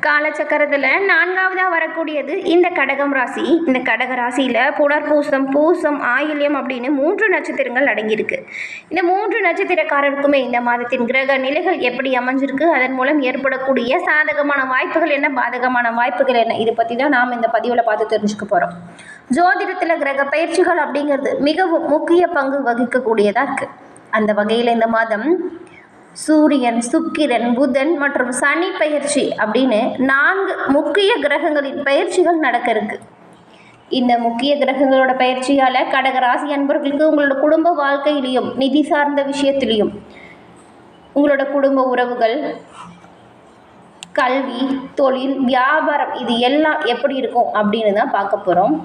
காலச்சக்கரத்தில் நான்காவதாக வரக்கூடியது இந்த கடகம் ராசி. இந்த கடக ராசியில் புனர்பூசம், பூசம், ஆயில்யம் அப்படின்னு 3 நட்சத்திரங்கள் அடங்கியிருக்கு. இந்த 3 நட்சத்திரக்காரருக்குமே இந்த மாதத்தின் கிரக நிலைகள் எப்படி அமைஞ்சிருக்கு, அதன் மூலம் ஏற்படக்கூடிய சாதகமான வாய்ப்புகள் என்ன, பாதகமான வாய்ப்புகள் என்ன, இதை பற்றி தான் நாம் இந்த பதிவில் பார்த்து தெரிஞ்சுக்க போகிறோம். ஜோதிடத்தில் கிரக பயிற்சிகள் அப்படிங்கிறது மிகவும் முக்கிய பங்கு வகிக்கக்கூடியதாக இருக்குது. அந்த வகையில் இந்த மாதம் சூரியன், சுக்கிரன், புதன் மற்றும் சனி பயிற்சி அப்படின்னு 4 முக்கிய கிரகங்களின் பயிற்சிகள் நடக்க இருக்கு. இந்த முக்கிய கிரகங்களோட பயிற்சியால் கடகராசி அன்பர்களுக்கு உங்களோட குடும்ப வாழ்க்கையிலையும் நிதி சார்ந்த விஷயத்திலையும் உங்களோட குடும்ப உறவுகள், கல்வி, தொழில், வியாபாரம் இது எல்லாம் எப்படி இருக்கும் அப்படின்னு தான் பார்க்க போகிறோம்.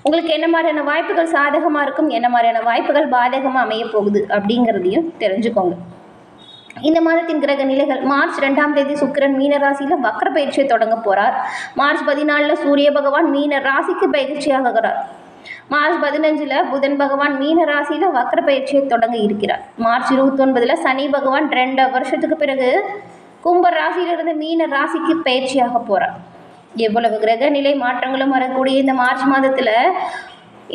உங்களுக்கு என்ன மாதிரியான வாய்ப்புகள் சாதகமாக இருக்கும், என்ன மாதிரியான வாய்ப்புகள் பாதகமாக அமைய போகுது அப்படிங்கிறதையும் தெரிஞ்சுக்கோங்க. இந்த மாதத்தின் கிரக நிலைகள்: மார்ச் 2ஆம் தேதி சுக்கிரன் மீன ராசியில் வக்ர பயிற்சியை தொடங்க போகிறார். மார்ச் 14 சூரிய பகவான் மீன ராசிக்கு பயிற்சியாகிறார். மார்ச் 15 புதன் பகவான் மீன ராசியில் வக்ர பயிற்சியை தொடங்க இருக்கிறார். மார்ச் 29 சனி பகவான் 2 வருஷத்துக்கு பிறகு கும்ப ராசியிலிருந்து மீன ராசிக்கு பயிற்சியாக போகிறார். எவ்வளவு கிரக நிலை மாற்றங்களும் வரக்கூடிய இந்த மார்ச் மாதத்தில்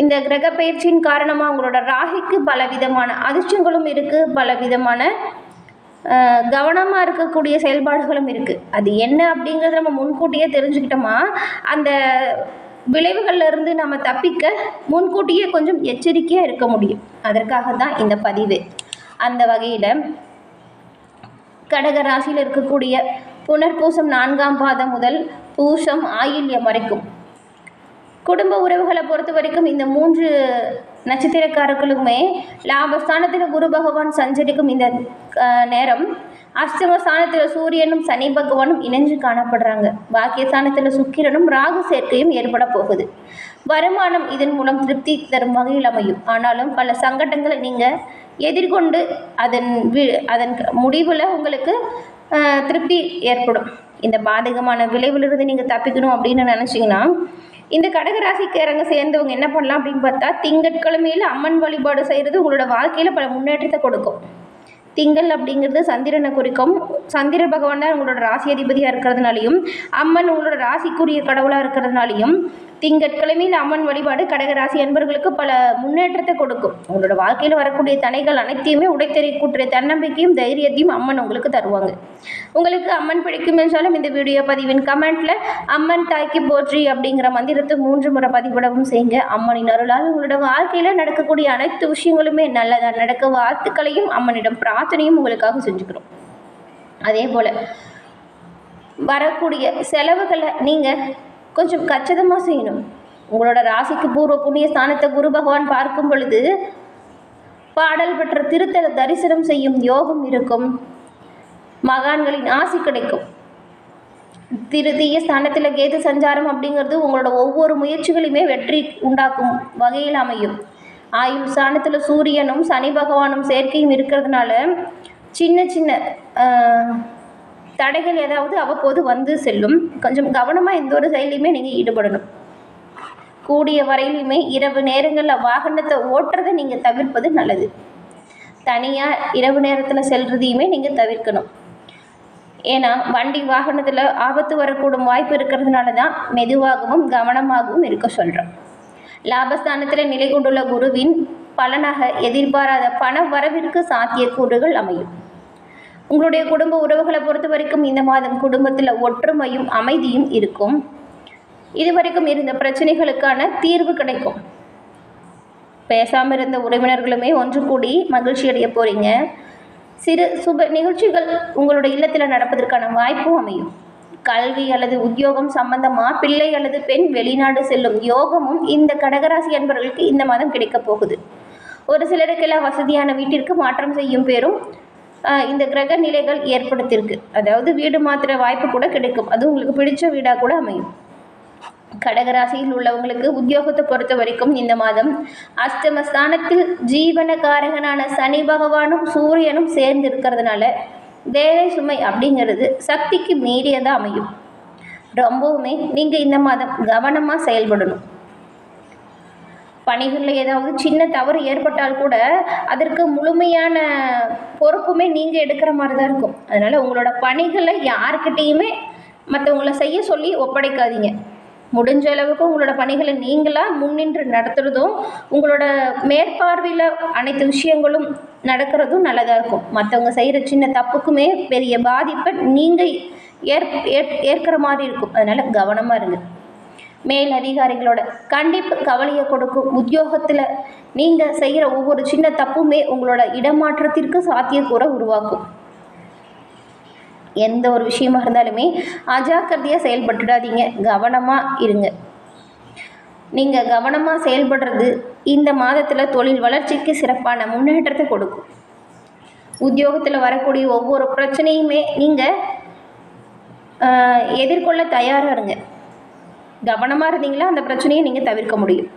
இந்த கிரக பயிற்சியின் காரணமாக உங்களோட ராசிக்கு பலவிதமான அதிர்ஷ்டங்களும் இருக்குது, பலவிதமான கவனமாக இருக்கக்கூடிய செயல்பாடுகளும் இருக்குது. அது என்ன அப்படிங்கிறத நம்ம முன்கூட்டியே தெரிஞ்சுக்கிட்டோமா அந்த விளைவுகள்லேருந்து நம்ம தப்பிக்க முன்கூட்டியே கொஞ்சம் எச்சரிக்கையாக இருக்க முடியும். அதற்காக தான் இந்த பதிவு. அந்த வகையில் கடக ராசியில் இருக்கக்கூடிய புனர்பூசம் 4ஆம் பாதம் முதல் பூசம், ஆயில்யம் வரைக்கும் குடும்ப உறவுகளை பொறுத்த வரைக்கும் இந்த 3 நட்சத்திரக்காரர்களுக்குமே லாபஸ்தானத்தில் குரு பகவான் சஞ்சரிக்கும் இந்த நேரம் அஷ்டமஸ்தானத்தில் சூரியனும் சனி பகவானும் இணைஞ்சு காணப்படுறாங்க. பாக்கியஸ்தானத்தில் சுக்கிரனும் ராகு சேர்க்கையும் ஏற்பட போகுது. வருமானம் இதன் மூலம் திருப்தி தரும் வகையில் அமையும். ஆனாலும் பல சங்கடங்களை நீங்கள் எதிர்கொண்டு அதன் முடிவில் உங்களுக்கு திருப்தி ஏற்படும். இந்த பாதகமான விளைவிலிருந்து நீங்கள் தப்பிக்கணும் அப்படின்னு நினச்சிங்கன்னா இந்த கடகராசிக்காரங்க சேர்ந்தவங்க என்ன பண்ணலாம் அப்படின்னு பார்த்தா, திங்கட்கிழமையில் அம்மன் வழிபாடு செய்கிறது உங்களோட வாழ்க்கையில் பல முன்னேற்றத்தை கொடுக்கும். திங்கள் அப்படிங்கிறது சந்திரனை குறிக்கும். சந்திர பகவான் தான் உங்களோட ராசி அதிபதியாக இருக்கிறதுனாலையும் அம்மன் உங்களோட ராசிக்குரிய கடவுளாக இருக்கிறதுனாலையும் திங்கட்கிழமையில் அம்மன் வழிபாடு கடகராசி அன்பர்களுக்கு பல முன்னேற்றத்தை கொடுக்கும். உங்களோட வாழ்க்கையில் வரக்கூடிய தடைகள் அனைத்தையுமே உடைத்தெறிக்கூடிய தன்னம்பிக்கையும் தைரியத்தையும் அம்மன் உங்களுக்கு தருவாங்க. உங்களுக்கு அம்மன் பிடிக்கும் என்றாலும் இந்த வீடியோ பதிவின் கமெண்ட்டில் அம்மன் தாய்க்கு போற்றி அப்படிங்கிற மந்திரத்தை 3 முறை பதிவிடவும் செய்யுங்க. அம்மனின் அருளால் உங்களோட வாழ்க்கையில் நடக்கக்கூடிய அனைத்து விஷயங்களுமே நல்லதாக நடக்க வாழ்த்துக்களையும் அம்மனிடம் பிரார்த்தனையும் உங்களுக்காக செஞ்சுக்கிறோம். அதே போல் வரக்கூடிய செலவுகளை நீங்கள் கொஞ்சம் கச்சிதமாக செய்யணும். உங்களோட ராசிக்கு பூர்வ புண்ணிய ஸ்தானத்தை குரு பகவான் பார்க்கும் பொழுது பாடல் பெற்ற திருத்தல தரிசனம் செய்யும் யோகம் இருக்கும். மகான்களின் ஆசி கிடைக்கும். திருத்தீய ஸ்தானத்தில் கேது சஞ்சாரம் அப்படிங்கிறது உங்களோட ஒவ்வொரு முயற்சிகளையுமே வெற்றி உண்டாக்கும் வகையில் அமையும். ஆயுள் ஸ்தானத்தில் சூரியனும் சனி பகவானும் சேர்க்கையும் இருக்கிறதுனால சின்ன சின்ன தடைகள் ஏதாவது அவ்வப்போது வந்து செல்லும். கொஞ்சம் கவனமாக எந்த ஒரு செயலையுமே நீங்கள் ஈடுபடணும். கூடிய வரையிலுமே இரவு நேரங்களில் வாகனத்தை ஓட்டுறதை நீங்கள் தவிர்ப்பது நல்லது. தனியாக இரவு நேரத்தில் செல்றதையுமே நீங்கள் தவிர்க்கணும். ஏன்னா வண்டி வாகனத்தில் ஆபத்து வரக்கூடும் வாய்ப்பு இருக்கிறதுனால தான் மெதுவாகவும் கவனமாகவும் இருக்க சொல்கிறோம். லாபஸ்தானத்தில் நிலை கொண்டுள்ள குருவின் பலனாக எதிர்பாராத பண வரவிற்கு சாத்தியக்கூறுகள் அமையும். உங்களுடைய குடும்ப உறவுகளை பொறுத்த வரைக்கும் இந்த மாதம் குடும்பத்தில் ஒற்றுமையும் அமைதியும் இருக்கும். இதுவரைக்கும் இருந்த பிரச்சனைகளுக்கான தீர்வு கிடைக்கும். பேசாமல் இருந்த உறவினர்களுமே ஒன்று கூடி மகிழ்ச்சி அடைய போகிறீங்க. சிறு சுப நிகழ்ச்சிகள் உங்களோட இல்லத்தில் நடப்பதற்கான வாய்ப்பும் அமையும். கல்வி அல்லது உத்தியோகம் சம்பந்தமாக பிள்ளை அல்லது பெண் வெளிநாடு செல்லும் யோகமும் இந்த கடகராசி அன்பர்களுக்கு இந்த மாதம் கிடைக்க போகுது. ஒரு சிலருக்கெல்லாம் வசதியான வீட்டிற்கு மாற்றம் செய்யும் பேரும் இந்த கிரக நிலைகள் ஏற்படுத்தியிருக்கு. அதாவது வீடு மாத்திர வாய்ப்பு கூட கிடைக்கும். அது உங்களுக்கு பிடிச்ச வீடாக கூட அமையும். கடகராசியில் உள்ளவங்களுக்கு உத்தியோகத்தை பொறுத்த வரைக்கும் இந்த மாதம் அஷ்டமஸ்தானத்தில் ஜீவனகாரகனான சனி பகவானும் சூரியனும் சேர்ந்து இருக்கிறதுனால வேலை சுமை அப்படிங்கிறது சக்திக்கு மீறியதாக அமையும். ரொம்பவுமே நீங்கள் இந்த மாதம் கவனமாக செயல்படணும். பணிகளில் ஏதாவது சின்ன தவறு ஏற்பட்டால் கூட அதற்கு முழுமையான பொறுப்புமே நீங்கள் எடுக்கிற மாதிரி தான் இருக்கும். அதனால் உங்களோட பணிகளை யாருக்கிட்டேயுமே மற்றவங்களை செய்ய சொல்லி ஒப்படைக்காதீங்க. முடிஞ்ச அளவுக்கு உங்களோட பணிகளை நீங்களாக முன்னின்று நடத்துகிறதும் உங்களோட மேற்பார்வையில் அனைத்து விஷயங்களும் நடக்கிறதும் நல்லதாக இருக்கும். மற்றவங்க செய்கிற சின்ன தப்புக்குமே பெரிய பாதிப்பை நீங்கள் ஏற்கிற மாதிரி இருக்கும். அதனால் கவனமாக இருங்க. மேல் அதிகாரிகளோட கண்டிப்பு கவலையை கொடுக்கும். உத்தியோகத்தில் நீங்கள் செய்கிற ஒவ்வொரு சின்ன தப்புமே உங்களோட இடமாற்றத்திற்கு சாத்தியக்கூற உருவாக்கும். எந்த ஒரு விஷயமாக இருந்தாலுமே அஜாக்கிரதையாக செயல்பட்டுடாதீங்க, கவனமாக இருங்க. நீங்கள் கவனமாக செயல்படுறது இந்த மாதத்தில் தொழில் வளர்ச்சிக்கு சிறப்பான முன்னேற்றத்தை கொடுக்கும். உத்தியோகத்தில் வரக்கூடிய ஒவ்வொரு பிரச்சனையுமே நீங்கள் எதிர்கொள்ள தயாராக இருங்க. கவனமாக இருந்தீங்களா அந்த பிரச்சனையை நீங்கள் தவிர்க்க முடியும்.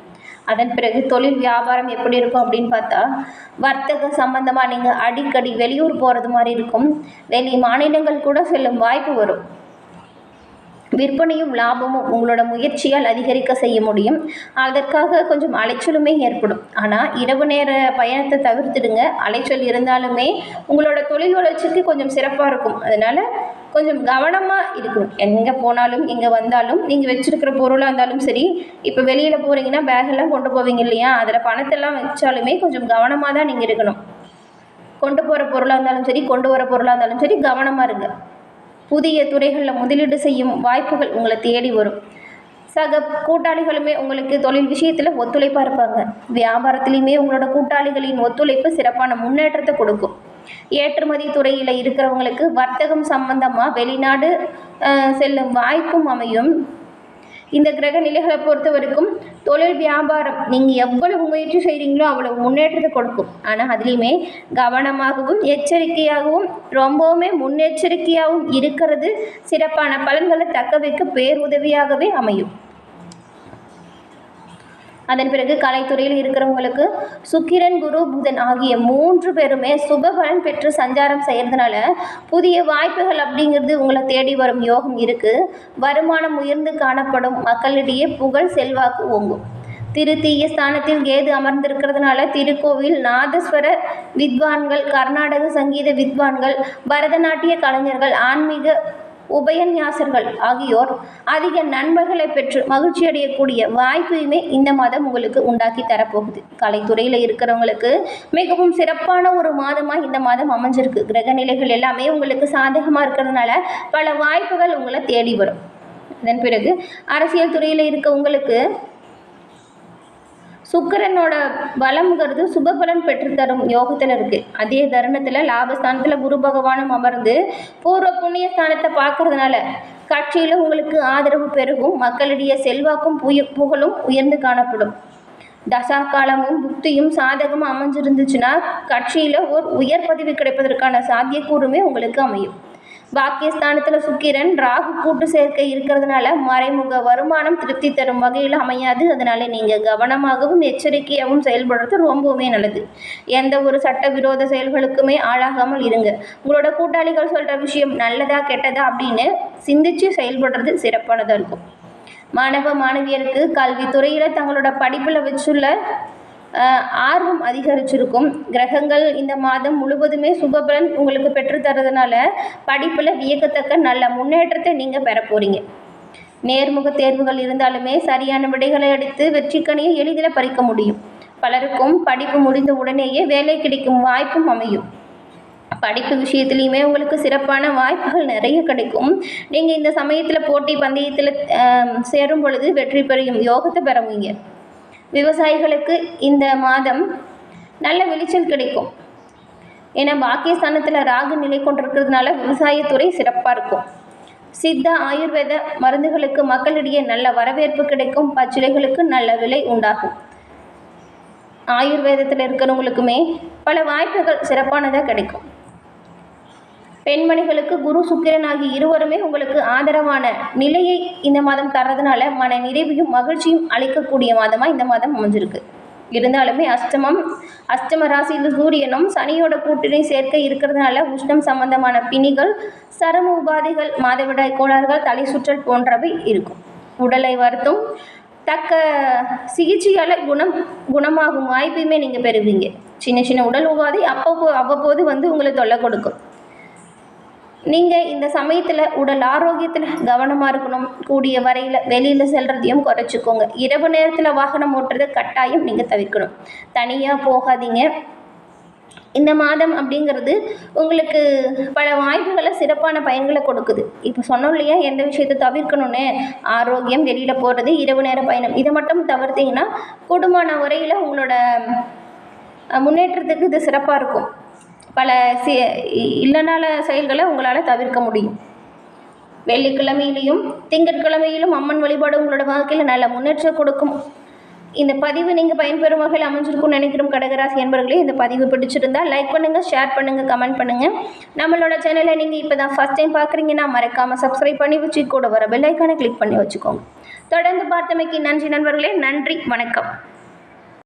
அதன் பிறகு தொழில் வியாபாரம் எப்படி இருக்கும் அப்படின்னு பார்த்தா, வர்த்தக சம்பந்தமாக நீங்கள் அடிக்கடி வெளியூர் போகிறது மாதிரி இருக்கும். வெளி மாநிலங்கள் கூட செல்லும் வாய்ப்பு வரும். விற்பனையும் லாபமும் உங்களோட முயற்சியால் அதிகரிக்க செய்ய முடியும். அதற்காக கொஞ்சம் அலைச்சலுமே ஏற்படும். ஆனால் இரவு நேர பயணத்தை தவிர்த்துடுங்க. அலைச்சல் இருந்தாலுமே உங்களோட தொழில் வளர்ச்சிக்கு கொஞ்சம் சிறப்பாக இருக்கும். அதனால் கொஞ்சம் கவனமாக இருக்கணும். எங்கே போனாலும் எங்கே வந்தாலும் நீங்கள் வச்சுருக்கிற பொருளாக இருந்தாலும் சரி, இப்போ வெளியில் போகிறீங்கன்னா பேகெல்லாம் கொண்டு போவீங்க இல்லையா, அதில் பணத்தெல்லாம் வச்சாலுமே கொஞ்சம் கவனமாக தான் நீங்கள் இருக்கணும். கொண்டு போகிற பொருளாக இருந்தாலும் சரி, கொண்டு வர பொருளாக இருந்தாலும் சரி, கவனமாக இருங்க. புதிய துறைகளில் முதலீடு செய்யும் வாய்ப்புகள் உங்களை தேடி வரும். சக கூட்டாளிகளுமே உங்களுக்கு தொழில் விஷயத்தில் ஒத்துழைப்பாக இருப்பாங்க. வியாபாரத்திலையுமே உங்களோட கூட்டாளிகளின் ஒத்துழைப்பு சிறப்பான முன்னேற்றத்தை கொடுக்கும். ஏற்றுமதி துறையில் இருக்கிறவங்களுக்கு வர்த்தகம் சம்பந்தமாக வெளிநாடு செல்லும் வாய்ப்பும் அமையும். இந்த கிரக நிலைகளை பொறுத்த வரைக்கும் தொழில் வியாபாரம் நீங்கள் எவ்வளவு முயற்சி செய்கிறீங்களோ அவ்வளவு முன்னேற்றத்தை கொடுக்கும். ஆனால் அதுலேயுமே கவனமாகவும் எச்சரிக்கையாகவும் ரொம்பவுமே முன்னெச்சரிக்கையாகவும் இருக்கிறது சிறப்பான பலன்களை தக்க வைக்க பேருதவியாகவே அமையும். அதன் பிறகு கலைத்துறையில் இருக்கிறவங்களுக்கு சுக்கிரன், குரு, புதன் ஆகிய 3 பேருமே சுபபலன் பெற்று சஞ்சாரம் செய்கிறதுனால புதிய வாய்ப்புகள் அப்படிங்கிறது உங்களை தேடி வரும் யோகம் இருக்குது. வருமானம் உயர்ந்து காணப்படும். மக்களிடையே புகழ் செல்வாக்கு ஓங்கும். திருத்தீய ஸ்தானத்தில் கேது அமர்ந்திருக்கிறதுனால திருக்கோவில் நாதஸ்வர வித்வான்கள், கர்நாடக சங்கீத வித்வான்கள், பரதநாட்டிய கலைஞர்கள், ஆன்மீக உபயன்யாசர்கள் ஆகியோர் அதிக நண்பர்களை பெற்று மகிழ்ச்சி அடையக்கூடிய வாய்ப்பையுமே இந்த மாதம் உங்களுக்கு உண்டாக்கி தரப்போகுது. கலைத்துறையில் இருக்கிறவங்களுக்கு மிகவும் சிறப்பான ஒரு மாதமாக இந்த மாதம் அமைஞ்சிருக்கு. கிரக நிலைகள் எல்லாமே உங்களுக்கு சாதகமாக இருக்கிறதுனால பல வாய்ப்புகள் உங்களை தேடி வரும். அதன் பிறகு அரசியல் துறையில் இருக்க உங்களுக்கு சுக்கிரனோட பலம்ங்கிறது சுபபலன் பெற்றுத்தரும் யோகத்தில் இருக்குது. அதே தருணத்தில் லாபஸ்தானத்தில் குரு பகவானும் அமர்ந்து பூர்வ புண்ணிய ஸ்தானத்தை பார்க்கறதுனால கட்சியில் உங்களுக்கு ஆதரவு பெருகும். மக்களிடையே செல்வாக்கும் புகழும் உயர்ந்து காணப்படும். தசா காலமும் புக்தியும் சாதகமாக அமைஞ்சிருந்துச்சுன்னா கட்சியில் ஒரு உயர் பதவி கிடைப்பதற்கான சாத்தியக்கூறுமே உங்களுக்கு அமையும். பாக்கியஸ்தானத்தில் சுக்கிரன் ராகு கூட்டு சேர்க்கை இருக்கிறதுனால மறைமுக வருமானம் திருப்தி தரும் வகையில் அமையாது. அதனால நீங்கள் கவனமாகவும் எச்சரிக்கையாகவும் செயல்படுறது ரொம்பவுமே நல்லது. எந்த ஒரு சட்டவிரோத செயல்களுக்குமே ஆளாகாமல் இருங்க. உங்களோட கூட்டாளிகள் சொல்கிற விஷயம் நல்லதா கெட்டதா அப்படின்னு சிந்திச்சு செயல்படுறது சிறப்பானதாக இருக்கும். மாணவ மாணவியருக்கு கல்வித்துறையில் தங்களோட படிப்பில் வச்சுள்ள ஆர்வம் அதிகரிச்சிருக்கும். கிரகங்கள் இந்த மாதம் முழுவதுமே சுபபலன் உங்களுக்கு பெற்றுத்தரதுனால படிப்பில் வியக்கத்தக்க நல்ல முன்னேற்றத்தை நீங்கள் பெற போகிறீங்க. நேர்முக தேர்வுகள் இருந்தாலுமே சரியான விடைகளை அடித்து வெற்றிக்கனியை எளிதில் பறிக்க முடியும். பலருக்கும் படிப்பு முடிந்த உடனேயே வேலை கிடைக்கும் வாய்ப்பும் அமையும். படிப்பு விஷயத்துலையுமே உங்களுக்கு சிறப்பான வாய்ப்புகள் நிறைய கிடைக்கும். நீங்கள் இந்த சமயத்தில் போட்டி பந்தயத்தில் சேரும் பொழுது வெற்றி பெறும் யோகத்தை பெறுவீங்க. விவசாயிகளுக்கு இந்த மாதம் நல்ல விளைச்சல் கிடைக்கும். ஏன்னா பாக்கியஸ்தானத்தில் ராகு நிலை கொண்டிருக்கிறதுனால விவசாயத்துறை சிறப்பாக இருக்கும். சித்த ஆயுர்வேத மருந்துகளுக்கு மக்களிடையே நல்ல வரவேற்பு கிடைக்கும். பச்சிலைகளுக்கு நல்ல விலை உண்டாகும். ஆயுர்வேதத்தில் இருக்கிறவங்களுக்குமே பல வாய்ப்புகள் சிறப்பானதாக கிடைக்கும். பெண்மணிகளுக்கு குரு சுக்கிரன் ஆகிய இருவருமே உங்களுக்கு ஆதரவான நிலையை இந்த மாதம் தர்றதுனால மன நிறைவையும் மகிழ்ச்சியும் அளிக்கக்கூடிய மாதமாக இந்த மாதம் அமைஞ்சிருக்கு. இருந்தாலுமே அஷ்டம ராசியில் சூரியனும் சனியோட கூட்டணி சேர்க்கை இருக்கிறதுனால உஷ்ணம் சம்பந்தமான பிணிகள், சரும உபாதைகள், மாதவிடாய் கோளாறுகள், தலை சுற்றல் போன்றவை இருக்கும். உடலை வருத்தும் தக்க சிகிச்சையால் குணமாகும் வாய்ப்பையுமே நீங்கள் பெறுவீங்க. சின்ன சின்ன உடல் உபாதை அவ்வப்போது உங்களை தொல்லை கொடுக்கும். நீங்கள் இந்த சமயத்தில் உடல் ஆரோக்கியத்தில் கவனமாக இருக்கணும். கூடிய வரையில் வெளியில் செல்கிறதையும் குறைச்சிக்கோங்க. இரவு நேரத்தில் வாகனம் ஓட்டுறதை கட்டாயம் நீங்கள் தவிர்க்கணும். தனியாக போகாதீங்க. இந்த மாதம் அப்படிங்கிறது உங்களுக்கு பல வாய்ப்புகளை சிறப்பான பயன்களை கொடுக்குது. இப்போ சொன்னோம் இல்லையா, எந்த விஷயத்தை தவிர்க்கணும்னு. ஆரோக்கியம், வெளியில் போகிறது, இரவு நேர பயணம், இதை மட்டும் தவிர்த்திங்கன்னா குடும்பமான உரையில் உங்களோட முன்னேற்றத்துக்கு இது சிறப்பாக இருக்கும். பல இல்லைனால செயல்களை உங்களால் தவிர்க்க முடியும். வெள்ளிக்கிழமையிலையும் திங்கட்கிழமையிலும் அம்மன் வழிபாடு உங்களோட வாழ்க்கையில் நல்ல முன்னேற்றம் கொடுக்கும். இந்த பதிவு நீங்கள் பயன்பெறும் வகையில் அமைஞ்சிருக்கும்னு நினைக்கிறோம் கடகராசி என்பவர்களே. இந்த பதிவு பிடிச்சிருந்தால் லைக் பண்ணுங்கள், ஷேர் பண்ணுங்கள், கமெண்ட் பண்ணுங்கள். நம்மளோட சேனலை நீங்கள் இப்போ தான் ஃபஸ்ட் டைம் பார்க்குறீங்கன்னா மறக்காமல் சப்ஸ்கிரைப் பண்ணி வச்சு கூட வர பெல் ஐக்கானை கிளிக் பண்ணி வச்சுக்கோங்க. தொடர்ந்து பார்த்தமைக்கு நன்றி நண்பர்களே. நன்றி, வணக்கம்.